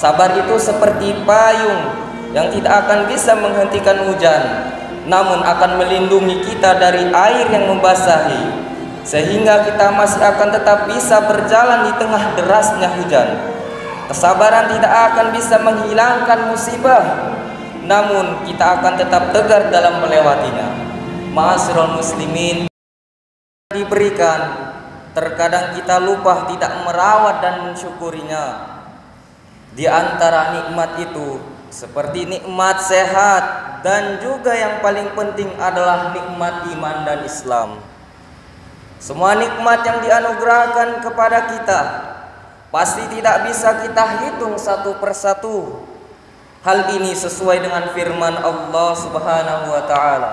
Sabar itu seperti payung yang tidak akan bisa menghentikan hujan, namun akan melindungi kita dari air yang membasahi, sehingga kita masih akan tetap bisa berjalan di tengah derasnya hujan. Kesabaran tidak akan bisa menghilangkan musibah, namun kita akan tetap tegar dalam melewatinya. Ma'asyiral muslimin diberikan, terkadang kita lupa tidak merawat dan mensyukurinya. Di antara nikmat itu seperti nikmat sehat, dan juga yang paling penting adalah nikmat iman dan Islam. Semua nikmat yang dianugerahkan kepada kita pasti tidak bisa kita hitung satu persatu. Hal ini sesuai dengan firman Allah Subhanahu wa taala.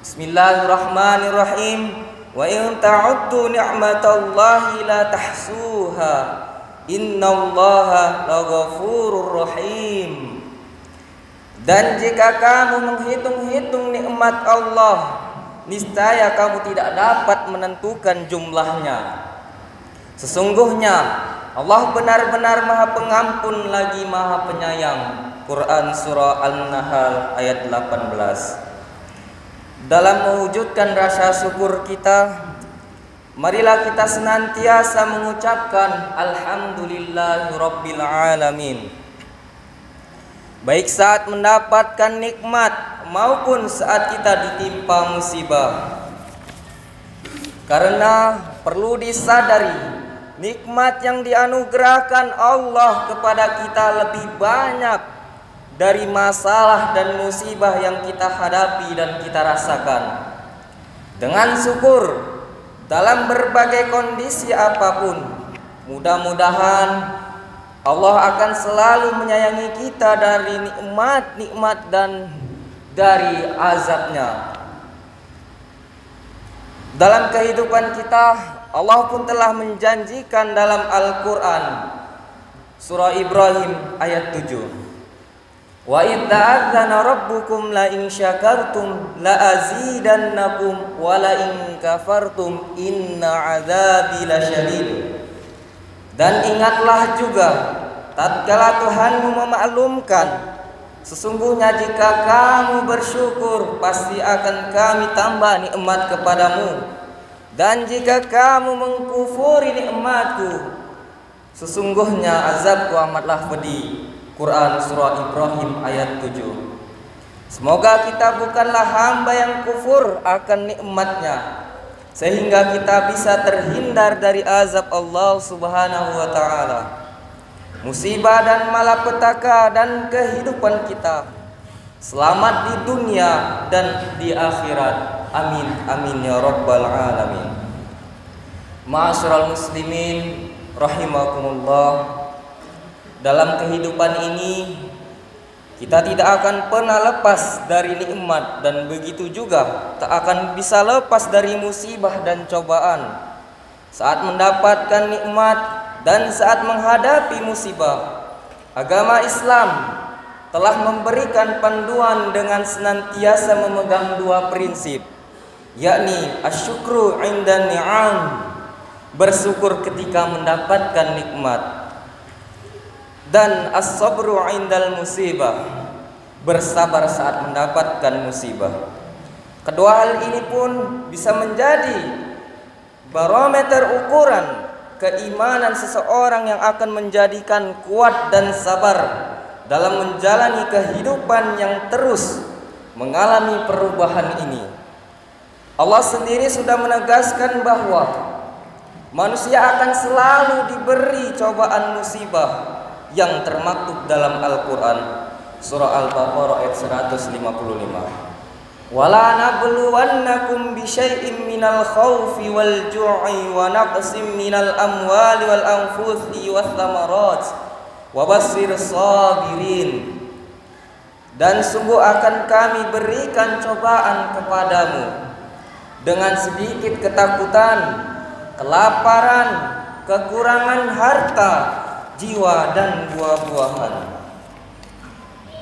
Bismillahirrahmanirrahim. Wa in ta'uddu ni'matallahi la tahsuha. Innallaha laghafurur rahim. Dan jika kamu menghitung-hitung nikmat Allah, niscaya kamu tidak dapat menentukan jumlahnya. Sesungguhnya Allah benar-benar Maha Pengampun lagi Maha Penyayang. Quran surah An-Nahl ayat 18. Dalam mewujudkan rasa syukur kita, marilah kita senantiasa mengucapkan alhamdulillahirabbil alamin. Baik saat mendapatkan nikmat maupun saat kita ditimpa musibah. Karena perlu disadari, nikmat yang dianugerahkan Allah kepada kita lebih banyak dari masalah dan musibah yang kita hadapi dan kita rasakan. Dengan syukur dalam berbagai kondisi apapun, mudah-mudahan Allah akan selalu menyayangi kita dari nikmat-nikmat dan dari azabnya. Dalam kehidupan kita, Allah pun telah menjanjikan dalam Al-Quran surah Ibrahim ayat 7. Wa idza adzana rabbukum la in syakartum la azidannakum wa la in kafartum inna adzabi lasyadid. Dan ingatlah juga tatkala Tuhanmu memaklumkan, sesungguhnya jika kamu bersyukur pasti akan kami tambah nikmat kepadamu, dan jika kamu mengkufuri nikmatku sesungguhnya azabku amatlah pedih. Quran surah Ibrahim ayat 7. Semoga kita bukanlah hamba yang kufur akan nikmatnya, sehingga kita bisa terhindar dari azab Allah Subhanahu wa taala, musibah dan malapetaka dan kehidupan kita. Selamat di dunia dan di akhirat. Amin amin ya rabbal alamin. Ma'asyiral muslimin rahimakumullah. Dalam kehidupan ini kita tidak akan pernah lepas dari nikmat, dan begitu juga tak akan bisa lepas dari musibah dan cobaan. Saat mendapatkan nikmat dan saat menghadapi musibah, agama Islam telah memberikan panduan dengan senantiasa memegang dua prinsip, yakni asyukru 'indan ni'am, bersyukur ketika mendapatkan nikmat, dan as-sabru 'indal musibah, bersabar saat mendapatkan musibah. Kedua hal ini pun bisa menjadi barometer ukuran keimanan seseorang yang akan menjadikan kuat dan sabar dalam menjalani kehidupan yang terus mengalami perubahan ini. Allah sendiri sudah menegaskan bahwa manusia akan selalu diberi cobaan musibah yang termaktub dalam Al-Quran surah Al-Baqarah ayat 155. Wala nabluwannakum bisyai'im minal khawfi wal ju'i wa naqsim minal amwali wal anfusi wath thamarat wa basyir sabirin. Dan sungguh akan kami berikan cobaan kepadamu dengan sedikit ketakutan, kelaparan, kekurangan harta, jiwa dan buah-buahan.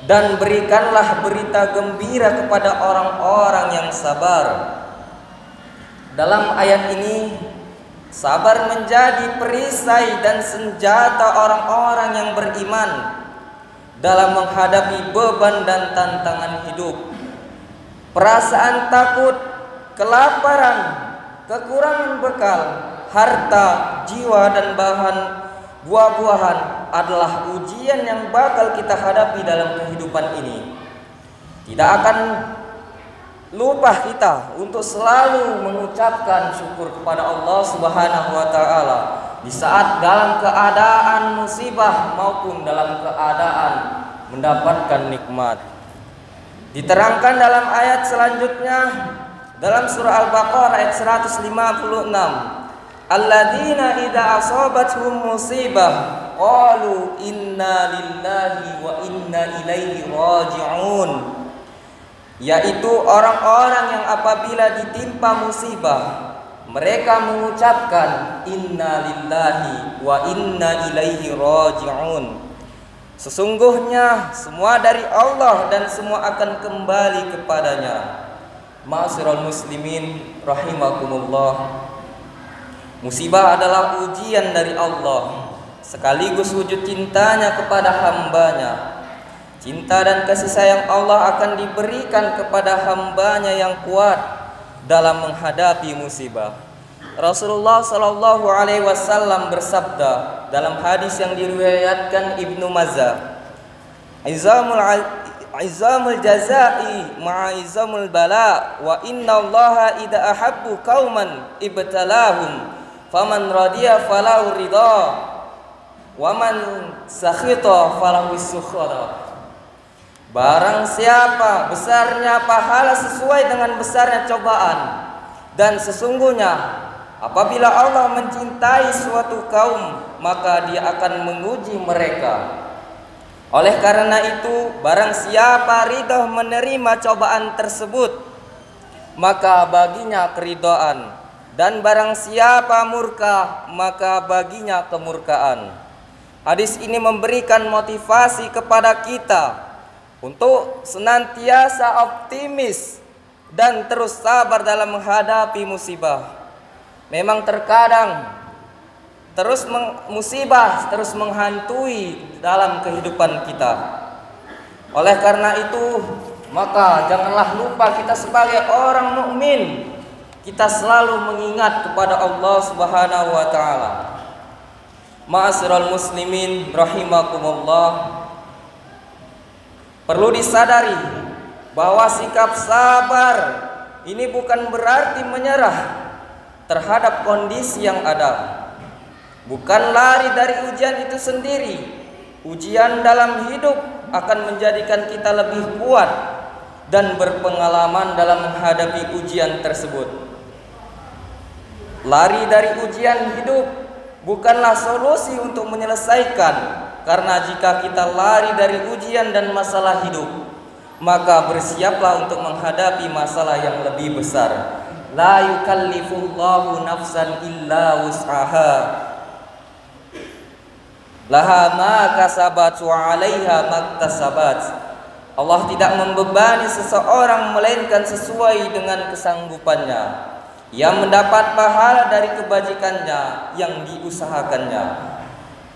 Dan berikanlah berita gembira kepada orang-orang yang sabar. Dalam ayat ini Sabar menjadi perisai dan senjata orang-orang yang beriman dalam menghadapi beban dan tantangan hidup. Perasaan takut, kelaparan, kekurangan bekal, harta, jiwa, dan bahan buah-buahan adalah ujian yang bakal kita hadapi dalam kehidupan ini. Tidak akan lupa kita untuk selalu mengucapkan syukur kepada Allah Subhanahu wa taala di saat dalam keadaan musibah maupun dalam keadaan mendapatkan nikmat. Diterangkan dalam ayat selanjutnya dalam surah Al-Baqarah ayat 156. Alladzina idza asabathum musibah qalu inna lillahi wa inna ilaihi raji'un. Yaitu orang-orang yang apabila ditimpa musibah mereka mengucapkan inna lillahi wa inna ilaihi raji'un. Sesungguhnya semua dari Allah dan semua akan kembali kepadanya. Ma'asyiral muslimin rahimakumullah. Musibah adalah ujian dari Allah sekaligus wujud cintanya kepada hambanya. Cinta dan kasih sayang Allah akan diberikan kepada hambanya yang kuat dalam menghadapi musibah. Rasulullah Shallallahu Alaihi Wasallam bersabda dalam hadis yang diriwayatkan Ibnu Majah, Izamul jazai ma'izamul bala wa inna allaha idha ahabbu qauman ibtalahum faman radiya falahu ridha wa man sakhita falahu sukhra. Barang siapa besarnya pahala sesuai dengan besarnya cobaan, dan sesungguhnya apabila Allah mencintai suatu kaum maka dia akan menguji mereka. Oleh karena itu, barang siapa ridho menerima cobaan tersebut, maka baginya keridhaan, dan barang siapa murka, maka baginya kemurkaan. Hadis ini memberikan motivasi kepada kita untuk senantiasa optimis dan terus sabar dalam menghadapi musibah. Memang terkadang musibah terus menghantui dalam kehidupan kita. Oleh karena itu, maka janganlah lupa kita sebagai orang mukmin, kita selalu mengingat kepada Allah Subhanahu wa taala. Ma'asyiral muslimin rahimakumullah. Perlu disadari bahwa sikap sabar ini bukan berarti menyerah terhadap kondisi yang ada. Bukan lari dari ujian itu sendiri. Ujian dalam hidup akan menjadikan kita lebih kuat dan berpengalaman dalam menghadapi ujian tersebut. Lari dari ujian hidup bukanlah solusi untuk menyelesaikan, karena jika kita lari dari ujian dan masalah hidup, maka bersiaplah untuk menghadapi masalah yang lebih besar. La yukallifullahu nafsan illa wus'aha. Laha ma kasabat wa 'alaiha maktasabat. Allah tidak membebani seseorang melainkan sesuai dengan kesanggupannya. Ia mendapat pahala dari kebajikannya yang diusahakannya,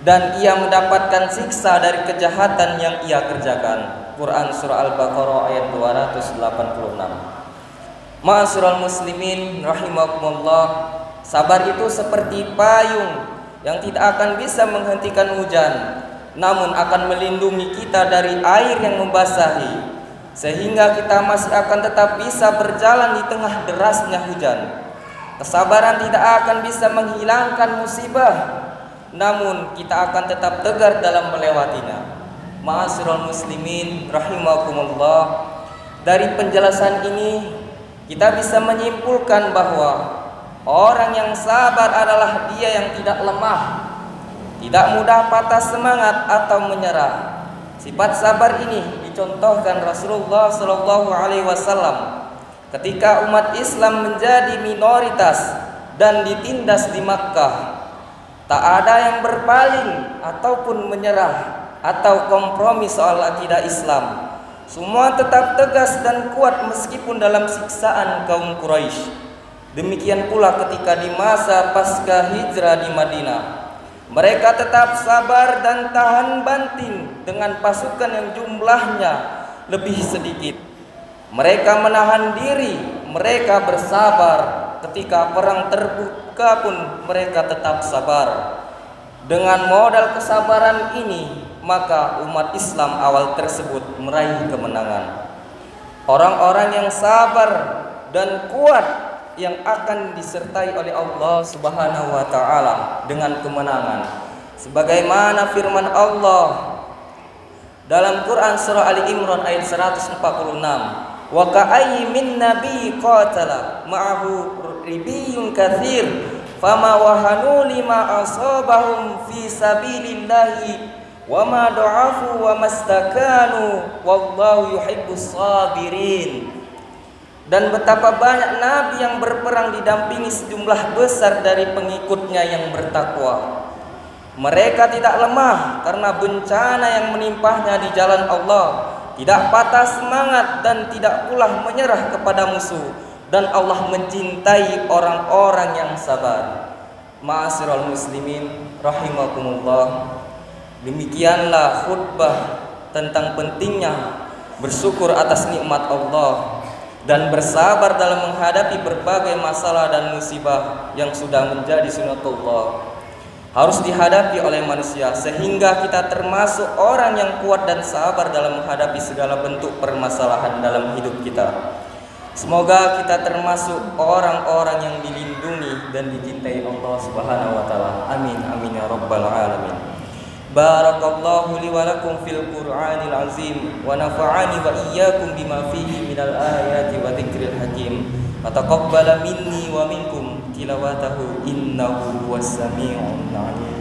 dan ia mendapatkan siksa dari kejahatan yang ia kerjakan. Quran surah Al-Baqarah ayat 286. Ma'asyiral muslimin rahimakumullah. Sabar itu seperti payung yang tidak akan bisa menghentikan hujan, namun akan melindungi kita dari air yang membasahi, sehingga kita masih akan tetap bisa berjalan di tengah derasnya hujan. Kesabaran tidak akan bisa menghilangkan musibah, namun kita akan tetap tegar dalam melewatinya. Ma'asyiral muslimin rahimakumullah. Dari penjelasan ini kita bisa menyimpulkan bahwa orang yang sabar adalah dia yang tidak lemah, tidak mudah patah semangat atau menyerah. Sifat sabar ini dicontohkan Rasulullah Shallallahu Alaihi Wasallam ketika umat Islam menjadi minoritas dan ditindas di Makkah. Tak ada yang berpaling ataupun menyerah atau kompromi soal akidah Islam. Semua tetap tegas dan kuat meskipun dalam siksaan kaum Quraisy. Demikian pula ketika di masa pasca hijrah di Madinah, mereka tetap sabar dan tahan banting dengan pasukan yang jumlahnya lebih sedikit. Mereka menahan diri, mereka bersabar. Ketika perang terbuka pun mereka tetap sabar. Dengan modal kesabaran ini, maka umat Islam awal tersebut meraih kemenangan. Orang-orang yang sabar dan kuat yang akan disertai oleh Allah Subhanahu wa taala dengan kemenangan. Sebagaimana firman Allah dalam Quran surah Ali Imran ayat 146, "Wa ka'ayyin min nabiyyin qatala ma'ahu ribiyyun katsir fama wahanu lima asabahum fi sabilillahi wa ma du'afu wa mastakanu wallahu yuhibbus sabirin." Dan betapa banyak nabi yang berperang didampingi sejumlah besar dari pengikutnya yang bertakwa. Mereka tidak lemah karena bencana yang menimpahnya di jalan Allah, tidak patah semangat dan tidak pula menyerah kepada musuh, dan Allah mencintai orang-orang yang sabar. Ma'asyiral muslimin rahimakumullah. Demikianlah khutbah tentang pentingnya bersyukur atas nikmat Allah dan bersabar dalam menghadapi berbagai masalah dan musibah yang sudah menjadi sunatullah, harus dihadapi oleh manusia, sehingga kita termasuk orang yang kuat dan sabar dalam menghadapi segala bentuk permasalahan dalam hidup kita. Semoga kita termasuk orang-orang yang dilindungi dan dicintai Allah Subhanahu wa taala. Amin amin ya rabbal alamin. Barakallahu li wa lakum fil Qur'anil azim wa nafa'ani wa iyyakum bima fihi minal ayati wa dzikril hakim. Wa taqabbala minni wa minkum tilawatahu innahu huwas sami'un 'alim.